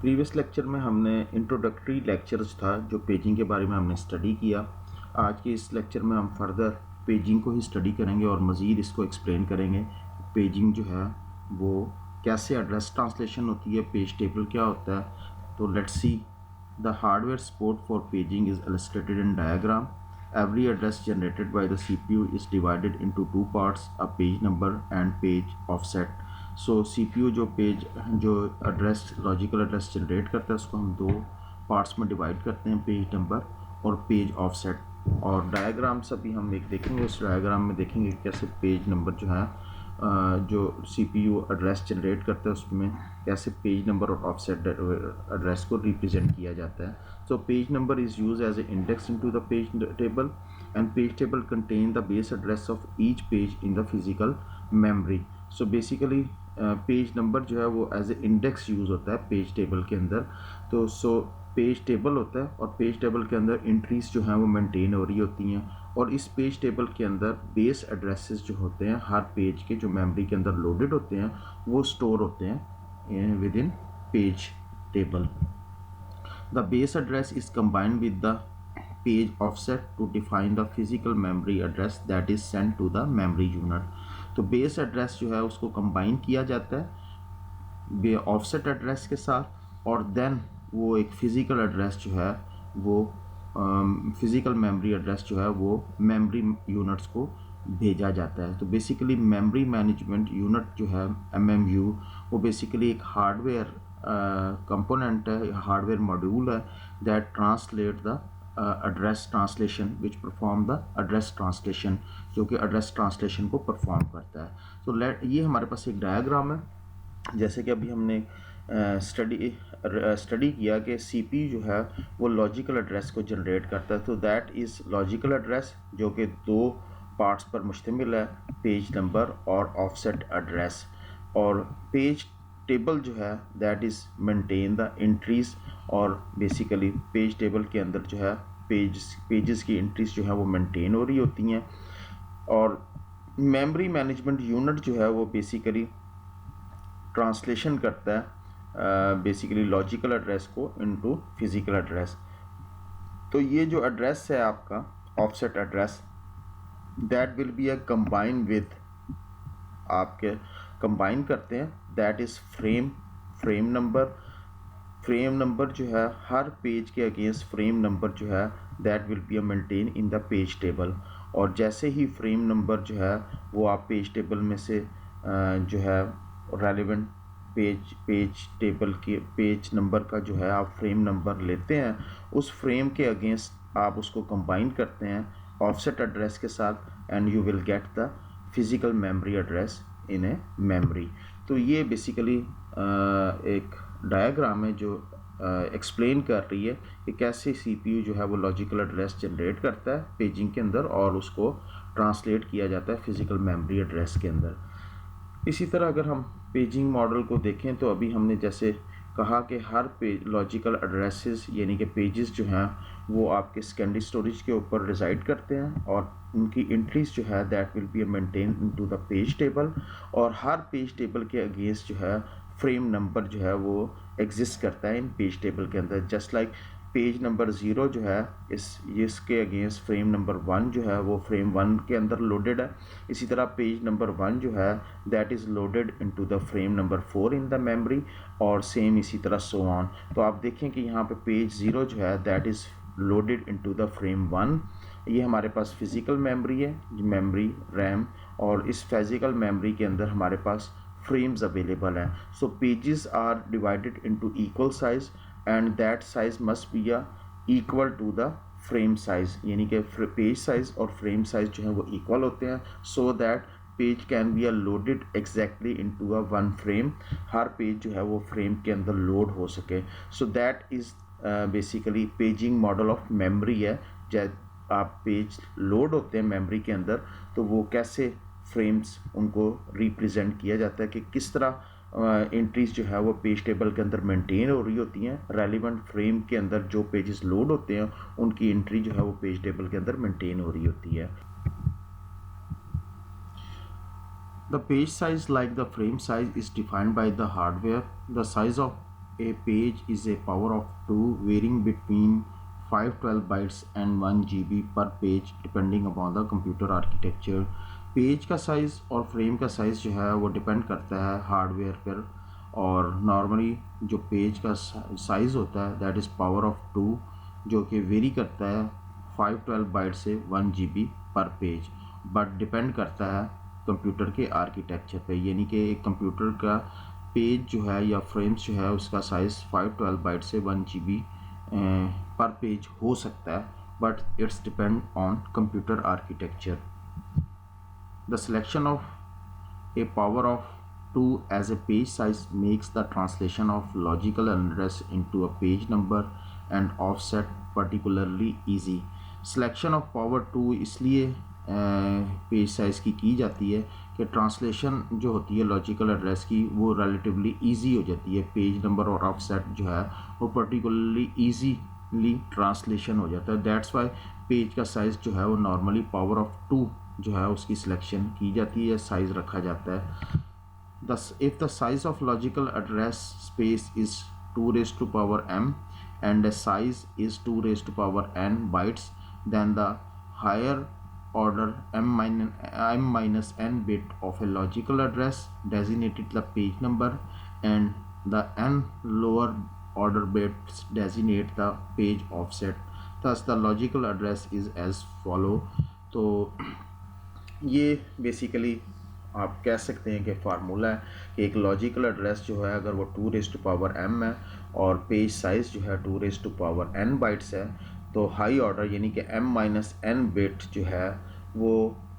Previous lecture में हमने introductory lectures था जो पेजिंग के बारे में हमने स्टडी किया। आज के इस लेक्चर में हम फर्दर पेजिंग को ही स्टडी करेंगे और मज़ीद इसको एक्सप्लेन करेंगे। पेजिंग जो है वो कैसे एड्रेस ट्रांसलेशन होती है, पेज टेबल क्या होता है। तो let's see the hardware support for paging is illustrated in diagram. Every address generated by the CPU is divided into two parts, a page number and page offset. So CPU जो address logical address generate करता है उसको हम दो parts में divide करते हैं, page number और पेज ऑफसेट। और डायग्राम्स अभी हम एक देखेंगे, उस डायग्राम में देखेंगे कैसे पेज नंबर जो है जो CPU एड्रेस जनरेट करता है उसमें कैसे पेज नंबर और ऑफसेट एड्रेस को रिप्रेजेंट किया जाता है। So page number is used as an index into the page table, and page table contain the base address of each page in the physical memory. So basically page number जो है वो as a index use होता है page table के अंदर। तो page table होता है और पेज टेबल के अंदर एंट्रीज जो हैं वो मेंटेन हो रही होती हैं, और इस पेज टेबल के अंदर बेस एड्रेसेस जो होते हैं हर पेज के जो मेमोरी के अंदर लोडेड होते हैं वो स्टोर होते हैं with in page table. The base address is combined with the page offset to define the physical memory address that is sent to the memory unit. तो बेस एड्रेस जो है उसको कंबाइन किया जाता है ऑफसेट एड्रेस के साथ, और देन वो एक फ़िज़िकल एड्रेस जो है वो फ़िज़िकल मेमोरी एड्रेस जो है वो मेमोरी यूनिट्स को भेजा जाता है। तो बेसिकली मेमोरी मैनेजमेंट यूनिट जो है MMU वो बेसिकली एक हार्डवेयर कंपोनेंट है, हार्डवेयर मॉड्यूल है that translate the address translation which perform the address translation, जो कि एड्रेस ट्रांसलेशन को परफॉर्म करता है। तो ये हमारे पास एक डायग्राम है। जैसे कि अभी हमने स्टडी किया कि CPU जो है वो लॉजिकल एड्रेस को जनरेट करता है। तो दैट इज़ लॉजिकल एड्रेस जो कि दो पार्ट्स पर मुश्तमिल है, पेज नंबर और ऑफसेट एड्रेस। और पेज टेबल जो है that is maintain the entries, और बेसिकली पेज टेबल के अंदर जो है पेजेस की एंट्रीज जो है वो मेंटेन हो रही होती हैं। और मेमोरी मैनेजमेंट यूनिट जो है वो बेसिकली ट्रांसलेशन करता है बेसिकली लॉजिकल एड्रेस को इनटू फिज़िकल एड्रेस। तो ये जो एड्रेस है आपका offset address that will be a combine with, आपके कंबाइन करते हैं दैट इज़ फ्रेम नंबर जो है हर पेज के अगेंस्ट फ्रेम नंबर जो है that will be maintain in the page table. और जैसे ही फ्रेम नंबर जो है वो आप पेज टेबल में से जो है रेलेवेंट पेज टेबल के पेज नंबर का जो है आप फ्रेम नंबर लेते हैं, उस फ्रेम के अगेंस्ट आप उसको कंबाइन करते हैं ऑफसेट एड्रेस के साथ, and you will get the physical memory address in a memory. तो ये बेसिकली एक डायग्राम है जो एक्सप्लेन कर रही है कि कैसे CPU जो है वो लॉजिकल एड्रेस जनरेट करता है पेजिंग के अंदर और उसको ट्रांसलेट किया जाता है फिज़िकल मेमोरी एड्रेस के अंदर। इसी तरह अगर हम पेजिंग मॉडल को देखें तो अभी हमने जैसे कहा कि हर लॉजिकल एड्रेसेस यानी कि पेजेस जो हैं वो आपके सेकेंडरी स्टोरेज के ऊपर रिजाइड करते हैं, और उनकी एंट्रीज जो है that will be maintain into the page table. और हर पेज टेबल के अगेंस्ट जो है फ्रेम नंबर जो है वो एग्जिस्ट करता है इन पेज टेबल के अंदर। जस्ट लाइक पेज नंबर 0 जो है इसके अगेंस्ट फ्रेम नंबर 1 जो है वो फ्रेम 1 के अंदर लोडेड है। इसी तरह पेज नंबर 1 जो है that is loaded into the frame number 4 in the memory, और सेम इसी तरह सो ऑन। तो आप देखें कि यहाँ पे पेज 0 जो है that is loaded into the frame 1। ये हमारे पास फिज़िकल मेमोरी है, मेमोरी रैम, और इस फिज़िकल मेमोरी के अंदर हमारे पास फ्रेम्स अवेलेबल हैं। So pages are divided into equal size and that size must be equal to the frame size, यानी कि पेज साइज और फ्रेम साइज जो है वो इक्वल होते हैं, so that page can be loaded exactly into a one frame. हर page जो है वो फ्रेम के अंदर लोड हो सके। So that is basically paging model of memory है। जब आप पेज लोड होते हैं मेमोरी के अंदर तो वो कैसे फ्रेम्स उनको रिप्रेजेंट किया जाता है कि किस तरह एंट्रीज जो है वो पेज टेबल के अंदर मेंटेन हो रही होती हैं। रेलिवेंट फ्रेम के अंदर जो पेजेस लोड होते हैं उनकी एंट्री जो है वो पेज टेबल के अंदर मेंटेन हो रही होती है। The page size, like the frame size, is defined by the hardware. The size of a page is a power of 2 varying between 512 bytes and 1 GB per page depending upon the computer architecture। Page का size और frame का size जो है वो depend करता है hardware पर, और नॉर्मली जो पेज का साइज़ होता है दैट इज़ पावर ऑफ 2, जो कि वेरी करता है 512 बाइट से 1 GB पर पेज, बट डिपेंड करता है कंप्यूटर के आर्किटेक्चर पे, यानी कि एक कंप्यूटर का पेज जो है या फ्रेम्स जो है उसका साइज़ 512 बाइट से 1 GB पर पेज हो सकता है, but it's depend on computer architecture. The selection of a power of 2 as a page size makes the translation of logical address into a page number and offset particularly easy। selection of power 2 इसलिए page size की जाती है कि translation जो होती है logical address की वो रिलेटिवली इजी हो जाती है, पेज नंबर और ऑफसेट जो है वो पर्टिकुलरली ईजीली ट्रांसलेशन हो जाता है। दैट्स वाई पेज का साइज़ जो है वो नॉर्मली पावर ऑफ 2 जो है उसकी सिलेक्शन की जाती है, साइज़ रखा जाता है। Thus, if the size of logical address space is 2 raised to power m and the size is 2 raised to power n bytes, then the higher order m minus n bit of a logical address designated the page number, and the n lower order bits designate the page offset. Thus, the logical address is as follow। तो ये basically आप कह सकते हैं कि formula है कि एक लॉजिकल एड्रेस जो है अगर वो 2 रेज़ टू पावर m है और पेज साइज़ जो है 2 raise to power n bytes है, तो हाई ऑर्डर यानी कि m माइनस n बिट जो है वो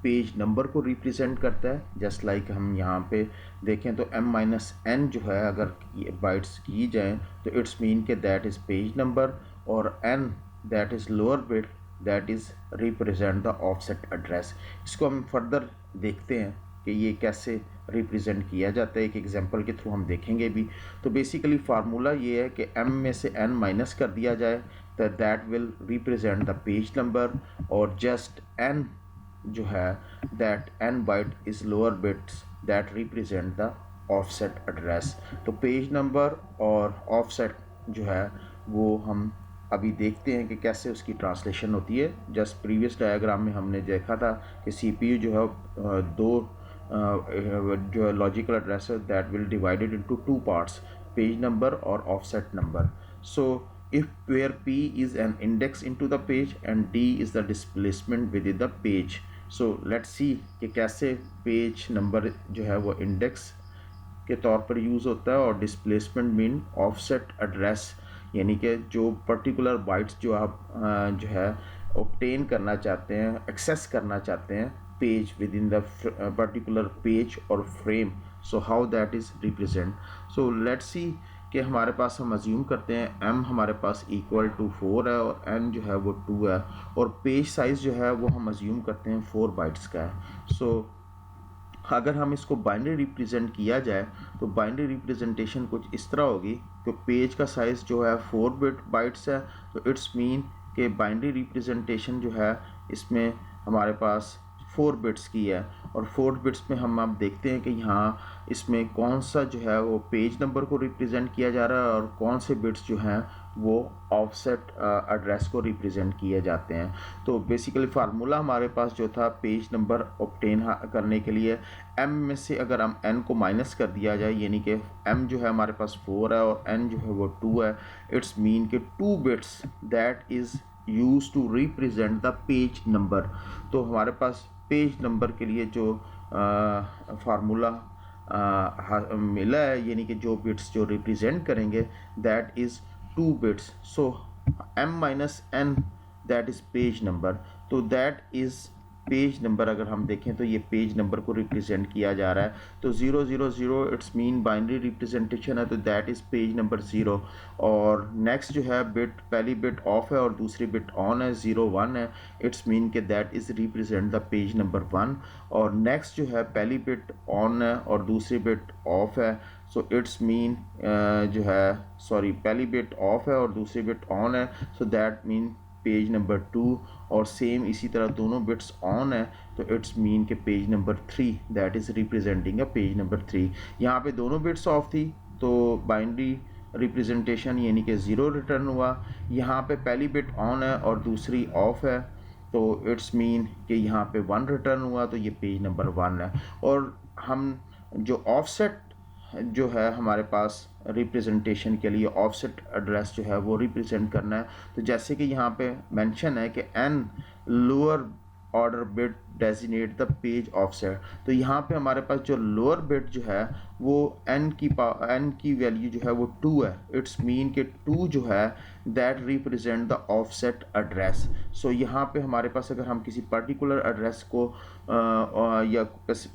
पेज नंबर को रिप्रेजेंट करता है। जस्ट लाइक हम यहाँ पे देखें तो m माइनस n जो है अगर बाइट्स की जाएँ तो इट्स मीन के दैट इज़ पेज नंबर, और n that is lower bit that is represent the offset address. इसको हम फर्दर देखते हैं कि ये कैसे रिप्रेजेंट किया जाता है, एक एग्जांपल के थ्रू हम देखेंगे भी। तो बेसिकली फार्मूला ये है कि m में से n माइनस कर दिया जाए तो that will represent the page number, और जस्ट n जो है that n byte is lower bits that represent the offset address. तो पेज नंबर और ऑफसेट जो है वो हम अभी देखते हैं कि कैसे उसकी ट्रांसलेशन होती है। जस्ट प्रीवियस डायग्राम में हमने देखा था कि CPU जो है दो जो लॉजिकल एड्रेस है that will divided into 2 parts, page number और offset number. So if where P is an index into the page and D is the displacement within the page। so let's see कि कैसे page number जो है वो index के तौर पर use होता है और डिस्प्लेसमेंट मीन ऑफसेट एड्रेस, यानी कि जो पर्टिकुलर बाइट्स जो आप जो है ऑब्टेन करना चाहते हैं, एक्सेस करना चाहते हैं page within the particular page और frame. So how that is represent. So let's see कि हमारे पास हम अज्यूम करते हैं m हमारे पास इक्वल टू 4 है और n जो है वो 2 है, और पेज साइज़ जो है वो हम अज्यूम करते हैं 4 बाइट्स का है। सो अगर हम इसको बाइनरी रिप्रेजेंट किया जाए तो बाइनरी रिप्रेजेंटेशन कुछ इस तरह होगी कि पेज का साइज़ जो है 4 बाइट्स है, तो इट्स मीन कि बाइनरी रिप्रेजेंटेशन जो है इसमें हमारे पास 4 बिट्स की है, और 4 बिट्स में हम आप देखते हैं कि यहाँ इसमें कौन सा जो है वो पेज नंबर को रिप्रेजेंट किया जा रहा है और कौन से बिट्स जो हैं वो ऑफसेट एड्रेस को रिप्रेजेंट किए जाते हैं। तो बेसिकली फार्मूला हमारे पास जो था पेज नंबर ऑब्टेन करने के लिए m में से अगर हम n को माइनस कर दिया जाए, यानी कि m जो है हमारे पास 4 है और n जो है वो 2 है, इट्स मीन कि 2 bits that is use to represent the page number. तो हमारे पास पेज नंबर के लिए जो फार्मूला मिला है, यानी कि जो बिट्स जो रिप्रेजेंट करेंगे that is 2 bits. So m minus n that is page number. तो दैट इज़ पेज नंबर अगर हम देखें तो ये पेज नंबर को रिप्रेजेंट किया जा रहा है। तो 000 इट्स मीन बाइनरी रिप्रेजेंटेशन है, तो दैट इज़ पेज नंबर 0। और नेक्स्ट जो है बिट, पहली बिट ऑफ है और दूसरी बिट ऑन है, 0 1 है, इट्स मीन के that is represent the page number 1। और नेक्स्ट जो है पहली बिट ऑन है और दूसरी बिट ऑफ है, सो इट्स मीन जो है सॉरी पहली बिट ऑफ है और दूसरी बिट ऑन है, so that mean page number 2। और सेम इसी तरह दोनों बिट्स ऑन है तो इट्स मीन के page number 3 that is representing a page number 3। यहाँ पे दोनों बिट्स ऑफ थी तो बाइनरी रिप्रेजेंटेशन यानी कि 0 रिटर्न हुआ। यहाँ पे पहली बिट ऑन है और दूसरी ऑफ है, तो इट्स मीन कि यहाँ पे 1 रिटर्न हुआ, तो ये पेज नंबर 1 है। और हम जो ऑफसेट जो है हमारे पास रिप्रेजेंटेशन के लिए ऑफसेट एड्रेस जो है वो रिप्रेजेंट करना है। तो जैसे कि यहाँ पे मेंशन है कि N lower order bit designate the page offset, तो यहाँ पे हमारे पास जो लोअर बिट जो है वो एन की वैल्यू जो है वो 2 है। इट्स मीन कि 2 जो है that represent the offset address. So यहाँ पे हमारे पास अगर हम किसी पर्टिकुलर एड्रेस को या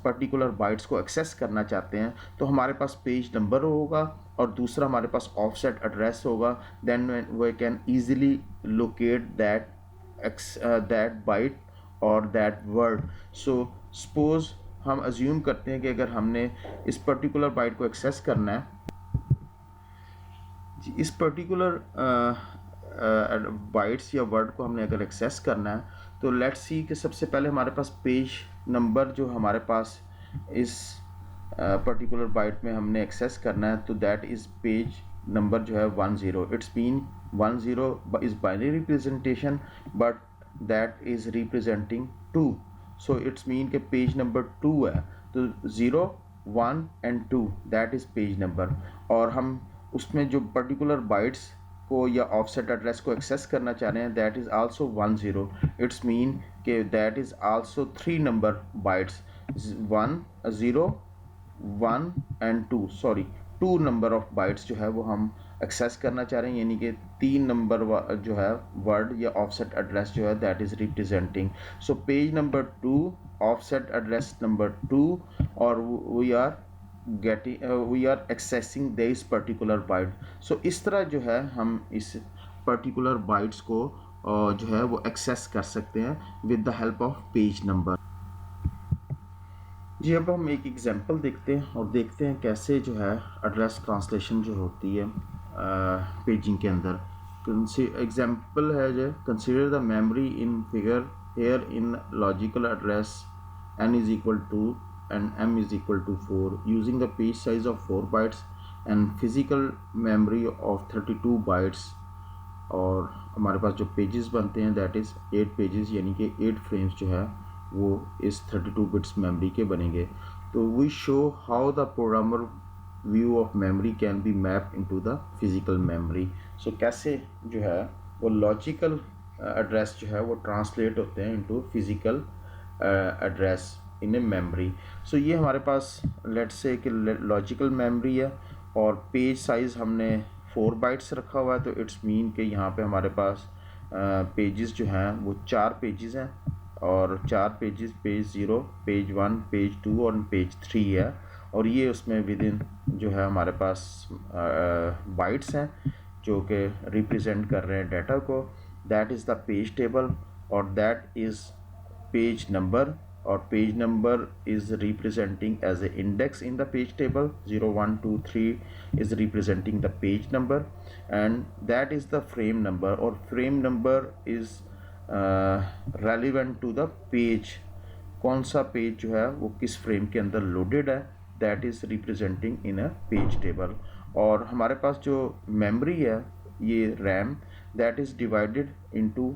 पर्टिकुलर बाइट्स को एक्सेस करना चाहते हैं तो हमारे पास पेज नंबर होगा और दूसरा हमारे पास ऑफसेट एड्रेस होगा। Then we can easily locate that byte और दैट वर्ड। सो सपोज हम अज्यूम करते हैं कि अगर हमने इस पर्टिकुलर बाइट को एक्सेस करना है, इस पर्टिकुलर बाइट्स या वर्ड को हमने अगर एक्सेस करना है, तो लेट्स सी कि सबसे पहले हमारे पास पेज नंबर जो हमारे पास इस पर्टिकुलर बाइट में हमने एक्सेस करना है, तो दैट इज़ पेज नंबर जो है 10। It's mean 10 is binary representation but that is representing 2। So it's mean के पेज नंबर 2 है, तो 0, 1 and 2 that is page number. और हम उसमें जो पर्टिकुलर बाइट्स को या ऑफसेट एड्रेस को एक्सेस करना चाह रहे हैं that is also 10। It's mean के that is also 3 number bytes, 1, 0, 1 and 2, sorry 2 number of bytes जो है वो हम एक्सेस करना चाह रहे हैं, यानी कि 3 नंबर जो है वर्ड या ऑफसेट एड्रेस जो है that is representing. So page number 2 offset address number 2 और we are accessing this particular byte. So इस तरह जो है हम इस पर्टिकुलर बाइट्स को जो है वो एक्सेस कर सकते हैं with the help of page number. जी, अब हम एक एग्जांपल देखते हैं और देखते हैं कैसे जो है एड्रेस ट्रांसलेशन जो होती है पेजिंग के अंदर। एग्जांपल है जो consider the memory in figure here in logical address n is equal to and m is equal to 4 using the page size of 4 bytes and physical memory of 32 bytes। और हमारे पास जो pages बनते हैं that is 8 pages, यानी कि 8 frames जो है वो इस 32 बिट्स मेमोरी के बनेंगे। तो we show how the programmer view of memory can be map into the physical memory. So कैसे जो है वो लॉजिकल एड्रेस जो है वो ट्रांसलेट होते हैं into physical address in a memory. So ये हमारे पास लेट्स से कि लॉजिकल मेमोरी है और पेज साइज़ हमने 4 बाइट्स रखा हुआ है, तो इट्स मीन कि यहाँ पे हमारे पास पेजेस जो हैं वो 4 पेजेस हैं और 4 पेजेस पेज 0, पेज 1, पेज 2 और पेज 3 है। और ये उसमें विद इन जो है हमारे पास बाइट्स हैं जो कि रिप्रेजेंट कर रहे हैं डाटा को। That is the page table और दैट इज़ पेज नंबर, और page number is representing as a index in the page table। 0, 1, 2, 3 is representing the page number and that is the frame number, और frame number is relevant to the page, कौन सा page जो है वो किस frame के अंदर loaded है, that is representing in a page table। और हमारे पास जो मेमोरी है ये RAM that is divided into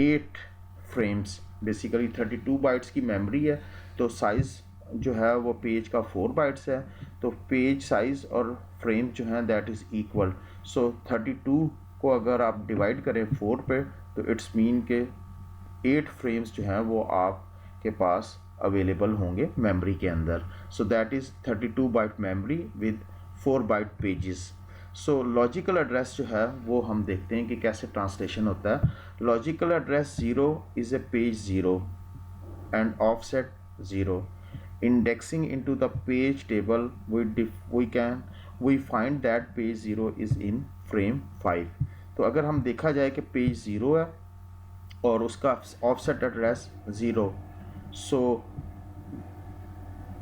8 frames. Basically 32 bytes की मेमोरी है, तो साइज़ जो है वो पेज का 4 बाइट्स है, तो पेज साइज़ और फ्रेम जो हैं दैट इज़ इक्वल। सो 32 को अगर आप डिवाइड करें 4 पे तो इट्स मीन के 8 फ्रेम्स जो हैं वो आपके पास अवेलेबल होंगे मेमोरी के अंदर। So that is 32 byte memory with 4 byte pages. So logical address जो है वो हम देखते हैं कि कैसे ट्रांसलेशन होता है। Logical address 0 is A page 0 and offset 0 indexing into the page table we find that page 0 is in frame 5। तो अगर हम देखा जाए कि पेज 0 है और उसका offset address 0, so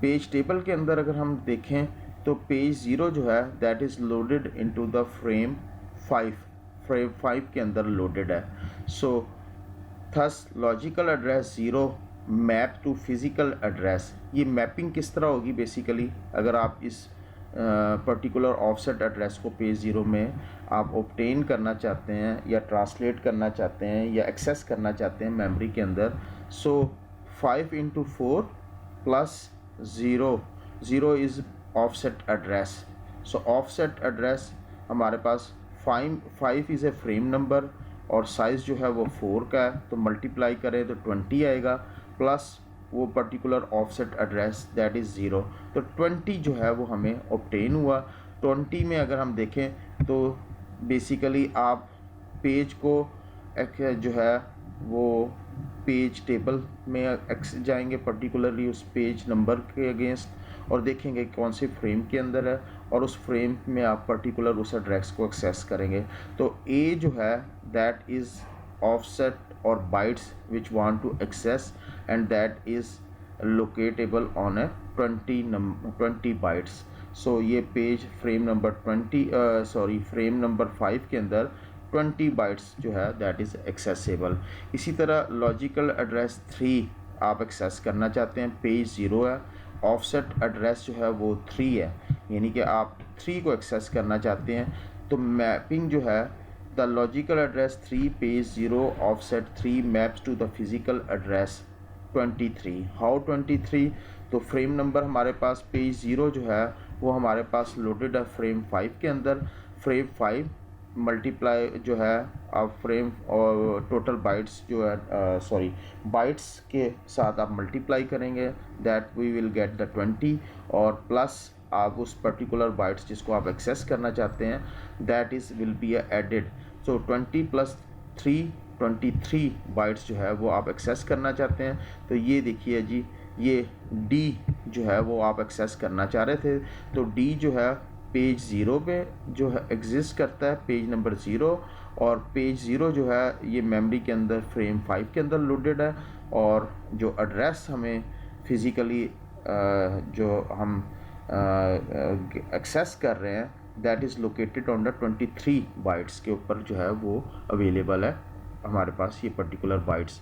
page table के अंदर अगर हम देखें तो पेज 0 जो है that is loaded into the frame 5, frame 5 के अंदर लोडेड है। So thus logical address 0 map to physical address. ये मैपिंग किस तरह होगी बेसिकली, अगर आप इस पर्टिकुलर ऑफसेट एड्रेस को पेज 0 में आप ऑब्टेन करना चाहते हैं या ट्रांसलेट करना चाहते हैं या एक्सेस करना चाहते हैं मेमोरी के अंदर, सो 5 × 4 plus 0 is offset address. So offset address हमारे पास 5 इज़ ए फ्रेम नंबर और साइज़ जो है वो 4 का है, तो मल्टीप्लाई करें तो 20 आएगा, प्लस वो particular offset address that is 0, तो 20 जो है वो हमें ऑब्टेन हुआ। 20 में अगर हम देखें तो बेसिकली आप पेज को एक जो है वो पेज टेबल में जाएंगे, पर्टिकुलरली उस पेज नंबर के अगेंस्ट, और देखेंगे कौन से फ्रेम के अंदर है, और उस फ्रेम में आप पर्टिकुलर उस एड्रेस को एक्सेस करेंगे। तो ए जो है दैट इज़ ऑफसेट और bytes which want to access and that is locatable on a 20 bytes। सो ये page frame number frame number 5 के अंदर 20 बाइट्स जो है दैट इज़ एक्सेसिबल। इसी तरह लॉजिकल एड्रेस 3 आप एक्सेस करना चाहते हैं, पेज 0 है, ऑफसेट एड्रेस जो है वो 3 है, यानी कि आप 3 को एक्सेस करना चाहते हैं। तो मैपिंग जो है the logical address 3 page 0 offset 3 maps to the physical address 23। How 23? तो फ्रेम नंबर हमारे पास पेज 0 जो है वो हमारे पास लोडेड है फ्रेम 5 के अंदर। फ्रेम 5 मल्टीप्लाई जो है आप फ्रेम और टोटल बाइट्स जो है बाइट्स के साथ आप मल्टीप्लाई करेंगे, that we will get the 20, और प्लस आप उस पर्टिकुलर बाइट्स जिसको आप एक्सेस करना चाहते हैं that is will be added. So 20 + 3 23 bytes जो है वो आप एक्सेस करना चाहते हैं। तो ये देखिए जी, ये डी जो है वो आप एक्सेस करना चाह रहे थे, तो डी जो है पेज 0 पे जो है एग्जिस्ट करता है, पेज नंबर 0, और पेज 0 जो है ये मेमोरी के अंदर फ्रेम 5 के अंदर लोडेड है, और जो एड्रेस हमें फिज़िकली जो हम एक्सेस कर रहे हैं that is located on the 23 bytes के ऊपर जो है वो अवेलेबल है हमारे पास ये पर्टिकुलर बाइट्स।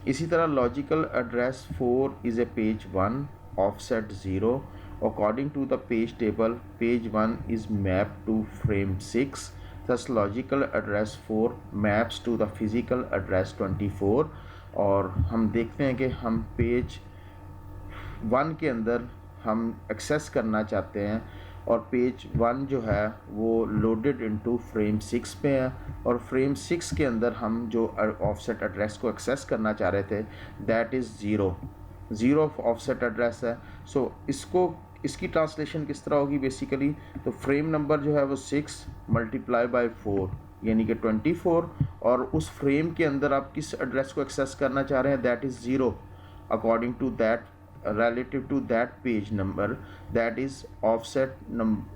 इसी तरह logical address 4 is A page 1 offset 0 according to the page table page 1 is map to frame 6, thus logical address 4 maps to the physical address 24। और हम देखते हैं कि हम पेज 1 के अंदर हम एक्सेस करना चाहते हैं, और पेज 1 जो है वो लोडेड इनटू फ्रेम 6 पे है, और फ्रेम 6 के अंदर हम जो ऑफसेट एड्रेस को एक्सेस करना चाह रहे थे दैट इज़ 0 ऑफसेट एड्रेस है। सो इसकी ट्रांसलेशन किस तरह होगी बेसिकली, तो फ्रेम नंबर जो है वो 6 मल्टीप्लाई बाय 4 यानी कि 24, और उस फ्रेम के अंदर आप किस एड्रेस को एक्सेस करना चाह रहे हैं that is 0 according to that relative to that page number that is offset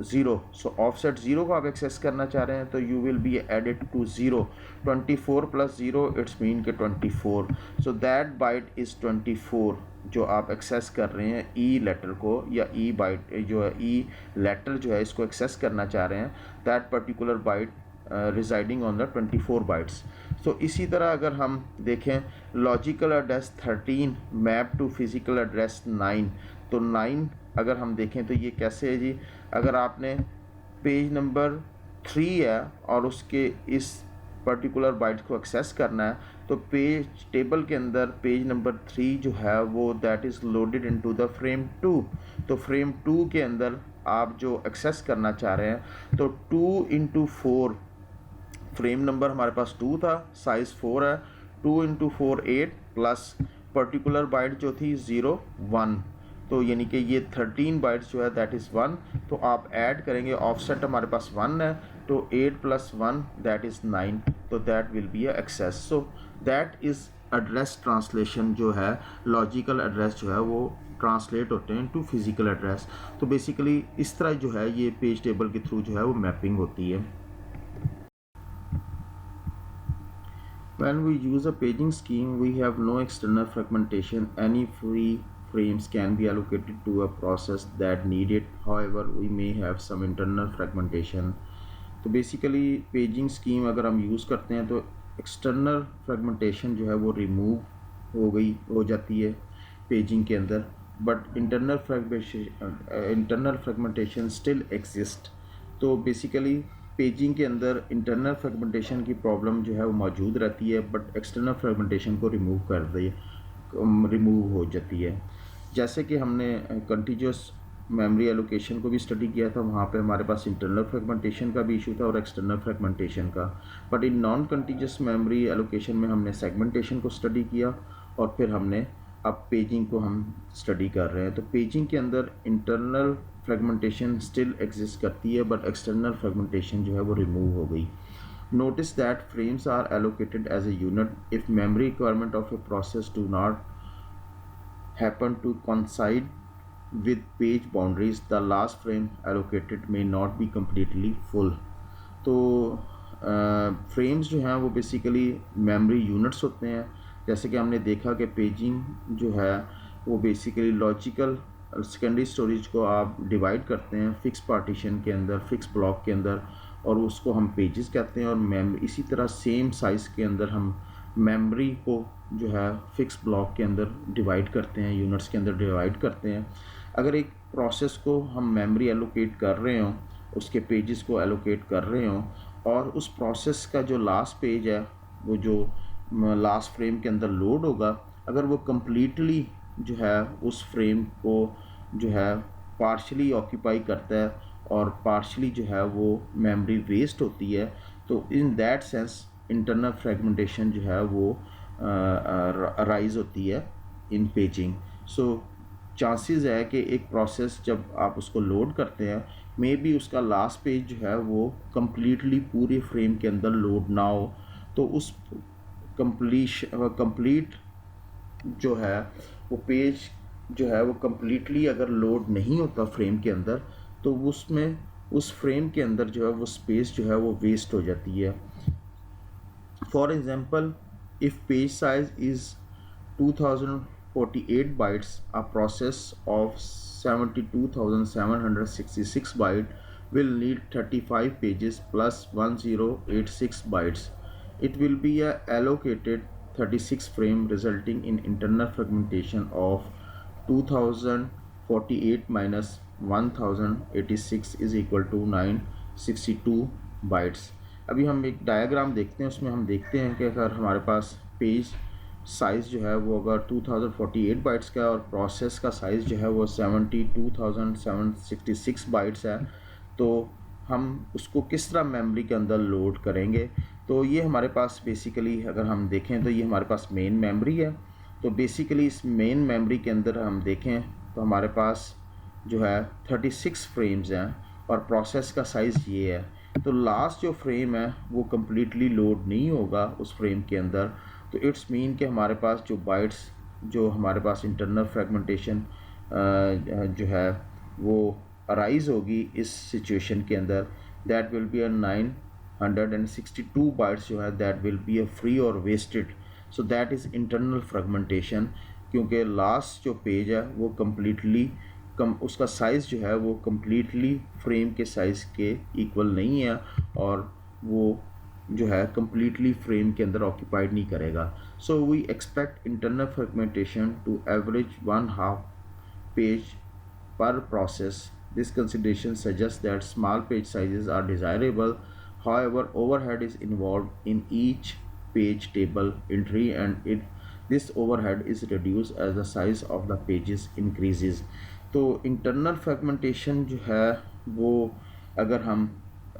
0। so offset 0 को आप एक्सेस करना चाह रहे हैं तो you will be added to 0, 24 + 0 it's mean के 24, so that byte is 24 जो आप एक्सेस कर रहे हैं ई लेटर को, या ई बाइट जो है ई लेटर जो है इसको एक्सेस करना चाह रहे हैं, that particular byte residing on the 24 bytes. So इसी तरह अगर हम देखें logical address 13 map to physical address 9, तो 9 अगर हम देखें तो ये कैसे है जी, अगर आपने पेज नंबर 3 है और उसके इस पर्टिकुलर बाइट को एक्सेस करना है, तो पेज टेबल के अंदर पेज नंबर 3 जो है वो that is loaded into the frame 2, तो फ्रेम 2 के अंदर आप जो एक्सेस करना चाह रहे हैं तो 2 × 4 फ्रेम नंबर हमारे पास 2 था, साइज़ 4 है, 2 × 4 8 प्लस पर्टिकुलर बाइट जो थी 0 1, तो यानी कि ये 13 बाइट्स जो है दैट इज़ 1, तो आप ऐड करेंगे, ऑफसेट हमारे पास 1 है, तो 8 + 1 दैट इज़ 9, तो that will be a access. So that is address translation जो है, लॉजिकल एड्रेस जो है वो ट्रांसलेट होते हैं टू फिज़िकल एड्रेस। तो बेसिकली इस तरह जो है ये पेज टेबल के थ्रू जो है वो मैपिंग होती है। When we use a paging scheme, we have no external fragmentation. Any free frames can be allocated to a process that need it. However, we may have some internal fragmentation. तो basically paging scheme अगर हम use करते हैं तो external fragmentation जो है वो remove हो जाती है पेजिंग के अंदर, but internal fragmentation still exist. तो बेसिकली पेजिंग के अंदर इंटरनल फ्रेगमेंटेशन की प्रॉब्लम जो है वो मौजूद रहती है, बट एक्सटर्नल फ्रेगमेंटेशन को रिमूव हो जाती है। जैसे कि हमने कंटिन्यूस मेमोरी एलोकेशन को भी स्टडी किया था, वहाँ पे हमारे पास इंटरनल फ्रेगमेंटेशन का भी इशू था और एक्सटर्नल फ्रेगमेंटेशन का। But in non continuous memory allocation में हमने सेगमेंटेशन को स्टडी किया और फिर हमने अब पेजिंग को हम स्टडी कर रहे हैं। तो पेजिंग के अंदर इंटरनल फ्रेगमेंटेशन स्टिल एग्जिस्ट करती है, बट एक्सटर्नल फ्रेगमेंटेशन जो है वो रिमूव हो गई। Notice that frames are allocated as a unit if memory requirement of a process do not happen to coincide with page boundaries, the last frame allocated may not be completely full। तो frames जो हैं वो basically memory units होते हैं। जैसे कि हमने देखा कि पेजिंग जो है वो बेसिकली लॉजिकल सेकेंडरी स्टोरेज को आप डिवाइड करते हैं फिक्स पार्टीशन के अंदर, फिक्स ब्लॉक के अंदर, और उसको हम पेजेस कहते हैं। और मेमोरी इसी तरह सेम साइज़ के अंदर हम मेमोरी को जो है फिक्स ब्लॉक के अंदर डिवाइड करते हैं, यूनिट्स के अंदर डिवाइड करते हैं। अगर एक प्रोसेस को हम मेमोरी एलोकेट कर रहे हों, उसके पेजेस को एलोकेट कर रहे हों, और उस प्रोसेस का जो लास्ट पेज है वो जो लास्ट फ्रेम के अंदर लोड होगा, अगर वो कम्प्लीटली जो है उस फ्रेम को जो है पार्शली ऑक्यूपाई करता है और पार्शली जो है वो मेमोरी वेस्ट होती है, तो in that sense internal fragmentation जो है वो राइज होती है इन पेजिंग। सो चांसेस है कि एक प्रोसेस जब आप उसको लोड करते हैं, मे बी उसका लास्ट पेज जो है वो कम्प्लीटली पूरे फ्रेम के अंदर लोड ना हो, तो उस कंप्लीट जो है वो पेज जो है वो कम्प्लीटली अगर लोड नहीं होता फ्रेम के अंदर, तो उसमें उस फ्रेम के अंदर जो है वो स्पेस जो है वो वेस्ट हो जाती है। For example, if page size is 2048 bytes, a process of 72,766 bytes will need 35 pages plus 1086 bytes. It will be allocated 36 frame, resulting in internal fragmentation of 2048 minus 1086 is equal to 962 bytes। अभी हम एक diagram देखते हैं, उसमें हम देखते हैं कि अगर हमारे पास पेज साइज़ जो है वो अगर 2048 बाइट्स का और प्रोसेस का साइज़ जो है वो 72,766 बाइट्स है, तो हम उसको किस तरह मेमोरी के अंदर लोड करेंगे। तो ये हमारे पास बेसिकली अगर हम देखें तो ये हमारे पास मेन मेमोरी है। तो बेसिकली इस मेन मेमोरी के अंदर हम देखें तो हमारे पास जो है 36 फ्रेम्स हैं और प्रोसेस का साइज़ ये है। तो लास्ट जो फ्रेम है वो कम्प्लीटली लोड नहीं होगा उस फ्रेम के अंदर, तो इट्स मीन कि हमारे पास जो बाइट्स जो हमारे पास इंटरनल फ्रेगमेंटेशन जो है वो अराइज होगी इस सिचुएशन के अंदर, दैट विल बी 962 बाइट्स जो है दैट विल बी फ्री और wasted. So that is internal fragmentation, क्योंकि लास्ट जो पेज है वो कम्प्लीटली उसका साइज़ जो है वो कम्प्लीटली फ्रेम के साइज़ के इक्वल नहीं है और वो जो है कम्प्लीटली फ्रेम के अंदर ऑक्यूपाइड नहीं करेगा। So we expect internal fragmentation to average 1/2 page per process. This consideration suggest that small page sizes are desirable, however overhead is involved in each page table entry and this overhead is reduced as the size of the pages increases। तो internal fragmentation जो है वो अगर हम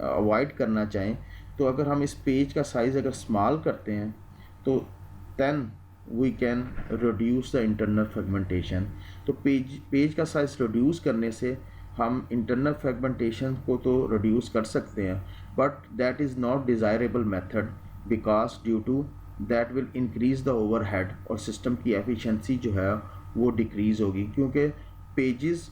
avoid करना चाहें, तो अगर हम इस पेज का साइज़ अगर स्मॉल करते हैं तो then we can reduce the internal fragmentation. तो पेज का साइज़ रिड्यूस करने से हम इंटरनल फ्रेगमेंटेशन को तो रिड्यूस कर सकते हैं, but that is not desirable method because due to that will increase the overhead और सिस्टम की एफिशिएंसी जो है वो डिक्रीज़ होगी, क्योंकि पेजेस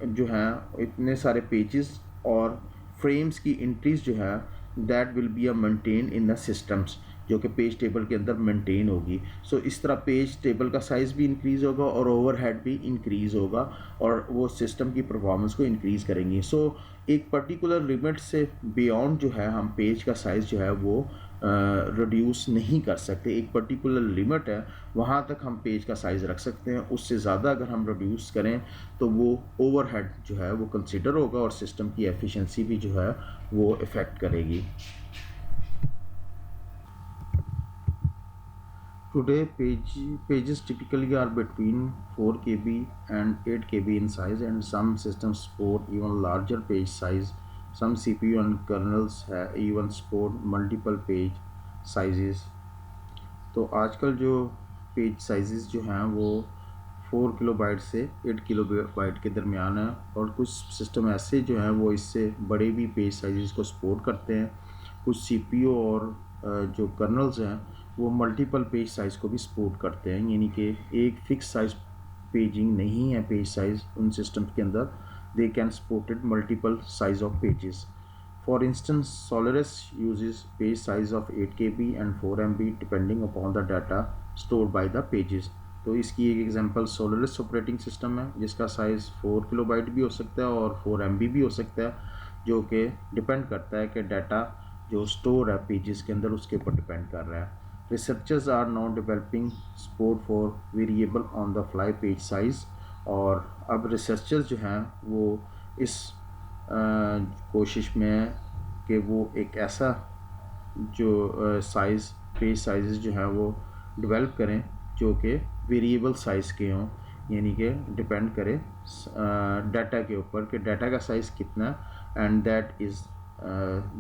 जो हैं इतने सारे पेजेस और फ्रेम्स की एंट्रीज जो है that will be maintain in the systems, जो कि पेज टेबल के अंदर मेंटेन होगी। सो इस तरह पेज टेबल का साइज़ भी इंक्रीज़ होगा और ओवरहेड भी इंक्रीज़ होगा और वो सिस्टम की परफॉर्मेंस को इंक्रीज़ करेंगी। सो एक पर्टिकुलर लिमिट से बियॉन्ड जो है हम पेज का साइज़ जो है वो रिड्यूस नहीं कर सकते। एक पर्टिकुलर लिमिट है, वहाँ तक हम पेज का साइज़ रख सकते हैं। उससे ज़्यादा अगर हम रिड्यूस करें तो वो ओवरहेड जो है वो कंसिडर होगा और सिस्टम की एफिशिएंसी भी जो है वो इफ़ेक्ट करेगी। Today, pages typically are between 4 KB and 8 KB in size, and some systems support even larger page size. Some CPU and kernels even support multiple page sizes. तो आजकल जो पेज साइजेस जो हैं वो 4 किलोबाइट से 8 kilobyte के दरमियान है, और कुछ सिस्टम ऐसे जो हैं वो इससे बड़े भी पेज साइजेस को सपोर्ट करते हैं। कुछ सीपीयू और जो कर्नल्स हैं वो मल्टीपल पेज साइज़ को भी सपोर्ट करते हैं, यानी कि एक फिक्स साइज़ पेजिंग नहीं है पेज साइज़ उन सिस्टम्स के अंदर। They can supported multiple size of pages. For instance, Solaris uses page size of 8 KB and 4 MB depending upon the data stored by the pages. तो इसकी एक example Solaris operating system है जिसका size 4 kilobyte भी हो सकता है और 4 MB भी हो सकता है, जो कि डिपेंड करता है कि डाटा जो स्टोर है पेजेस के अंदर उसके ऊपर डिपेंड कर रहा है। Researchers are now developing support for variable on the fly page size, और अब रिसर्चर्स जो हैं वो इस कोशिश में है कि वो एक ऐसा जो साइज़ पेज साइज़ जो हैं वो डेवलप करें जो कि वेरिएबल साइज़ के हों, यानी कि डिपेंड करे डाटा के ऊपर कि डाटा का साइज़ कितना है, and that is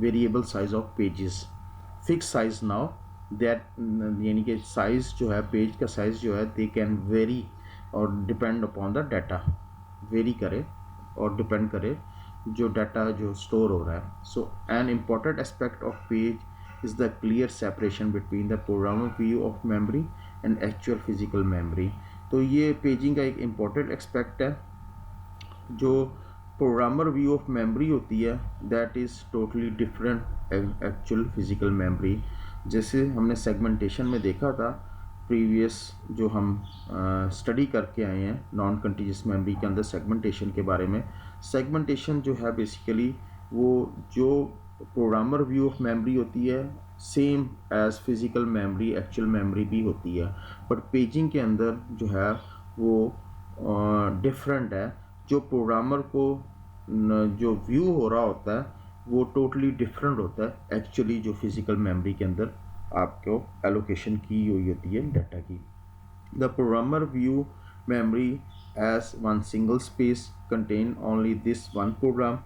variable size of pages. Fix size now that, यानी कि साइज़ जो है पेज का साइज़ जो है दे कैन वेरी और depend upon the data, very करे और डिपेंड करे जो डाटा जो स्टोर हो रहा है। So an important aspect of page is the clear separation between the programmer view of memory and actual physical memory. तो ये पेजिंग का एक इम्पॉर्टेंट एस्पेक्ट है। जो प्रोग्रामर व्यू ऑफ मेमोरी होती है that is totally different actual physical memory. जैसे हमने सेगमेंटेशन में देखा था प्रीवियस जो हम स्टडी करके आए हैं नॉन कंटीजियस मेमोरी के अंदर सेगमेंटेशन के बारे में। सेगमेंटेशन जो है बेसिकली वो जो प्रोग्रामर व्यू ऑफ मेमोरी होती है same as physical memory actual memory भी होती है, बट पेजिंग के अंदर जो है वो डिफरेंट है। जो प्रोग्रामर को जो व्यू हो रहा होता है वो टोटली डिफरेंट होता है एक्चुअली जो फिज़िकल मेमोरी के अंदर आपको एलोकेशन की हुई होती है डाटा की। The programmer view memory as one single space contain only this one program.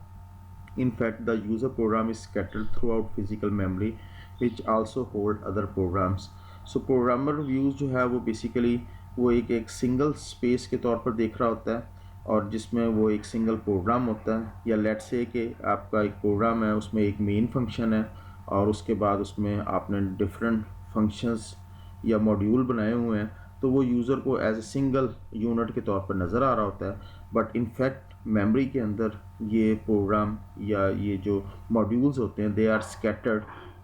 In fact, the user program is scattered throughout physical memory which also hold other programs. So programmer views जो है वो basically वो एक single space के तौर पर देख रहा होता है और जिसमें वो एक सिंगल प्रोग्राम होता है, या लेट से कि आपका एक प्रोग्राम है उसमें एक मेन फंक्शन है और उसके बाद उसमें आपने डिफरेंट फंक्शंस या मॉड्यूल बनाए हुए हैं, तो वो यूज़र को एज ए सिंगल यूनिट के तौर पर नज़र आ रहा होता है। बट इनफैक्ट मेमोरी के अंदर ये प्रोग्राम या ये जो मॉड्यूल्स होते हैं they are scattered,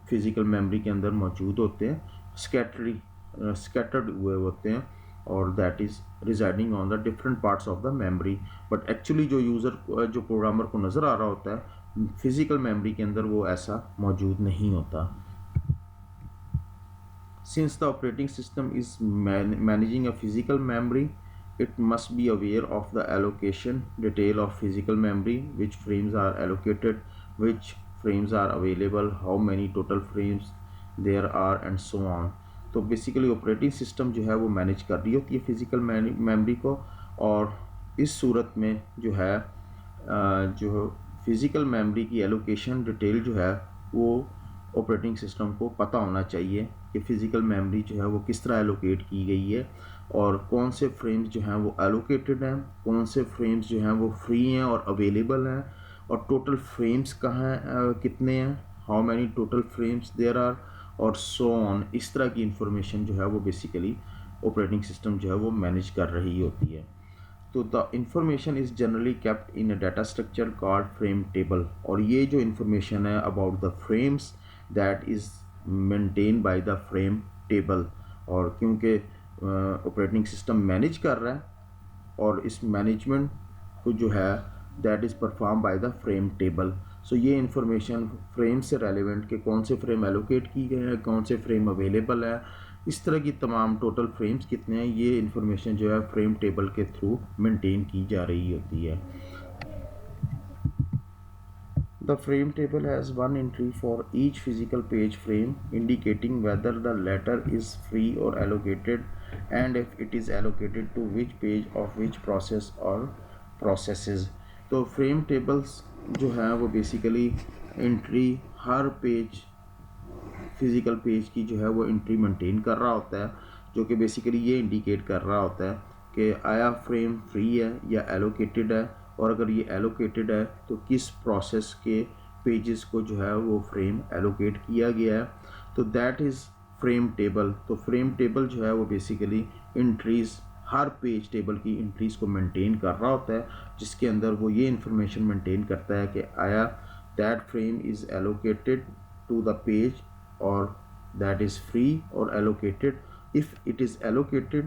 physical memory के अंदर मौजूद होते हैं, स्कैटर्ड हुए होते हैं, और that is residing on the different parts of the memory. But actually जो यूज़र जो प्रोग्रामर को नज़र आ रहा होता है फिज़िकल मेमोरी के अंदर वो ऐसा मौजूद नहीं होता। Since the operating system is managing a physical memory, it must be aware of the allocation detail of physical memory, which frames are allocated, which frames are available, how many total frames there are, and so on. तो basically operating system जो है वो manage कर रही होती है physical memory को, और इस सूरत में जो है जो फिज़िकल मेमोरी की एलोकेशन डिटेल जो है वो ऑपरेटिंग सिस्टम को पता होना चाहिए कि फ़िज़िकल मेमोरी जो है वो किस तरह एलोकेट की गई है और कौन से फ्रेम्स जो हैं वो एलोकेटेड हैं, कौन से फ्रेम्स जो हैं वो फ्री हैं और अवेलेबल हैं, और टोटल फ्रेम्स कहाँ हैं, कितने हैं, how many total frames there are, और सो ऑन। इस तरह की इंफॉर्मेशन जो है वो बेसिकली ऑपरेटिंग सिस्टम जो है वो मैनेज कर रही होती है। तो the information is generally kept in a data structure called frame table, और ये जो इंफॉर्मेशन है about the frames that is maintain by the frame table. और क्योंकि ऑपरेटिंग सिस्टम मैनेज कर रहा है और इस मैनेजमेंट को जो है that is perform by the frame table, so ये इंफॉर्मेशन फ्रेम से रेलिवेंट कि कौन से फ्रेम एलोकेट की गए हैं, कौन से फ्रेम अवेलेबल है, इस तरह की तमाम टोटल फ्रेम्स कितने हैं, ये इंफॉर्मेशन जो है फ्रेम टेबल के थ्रू मेंटेन की जा रही होती है। The frame table has one entry for each physical page frame indicating whether the latter is free or allocated and if it is allocated to which page of which process or processes। तो frame tables जो है वो basically entry हर page physical page की जो है वो entry maintain कर रहा होता है, जो कि बेसिकली ये इंडिकेट कर रहा होता है कि आया फ्रेम फ्री है या एलोकेटेड है, और अगर ये एलोकेटेड है तो किस प्रोसेस के पेजेस को जो है वो फ्रेम एलोकेट किया गया है। तो दैट इज़ फ्रेम टेबल। तो फ्रेम टेबल जो है वो बेसिकली एंट्रीज़ हर पेज टेबल की एंट्रीज़ को मेंटेन कर रहा होता है, जिसके अंदर वो ये इंफॉर्मेशन मेंटेन करता है कि आया that frame is allocated to the page or that is free or allocated. If it is allocated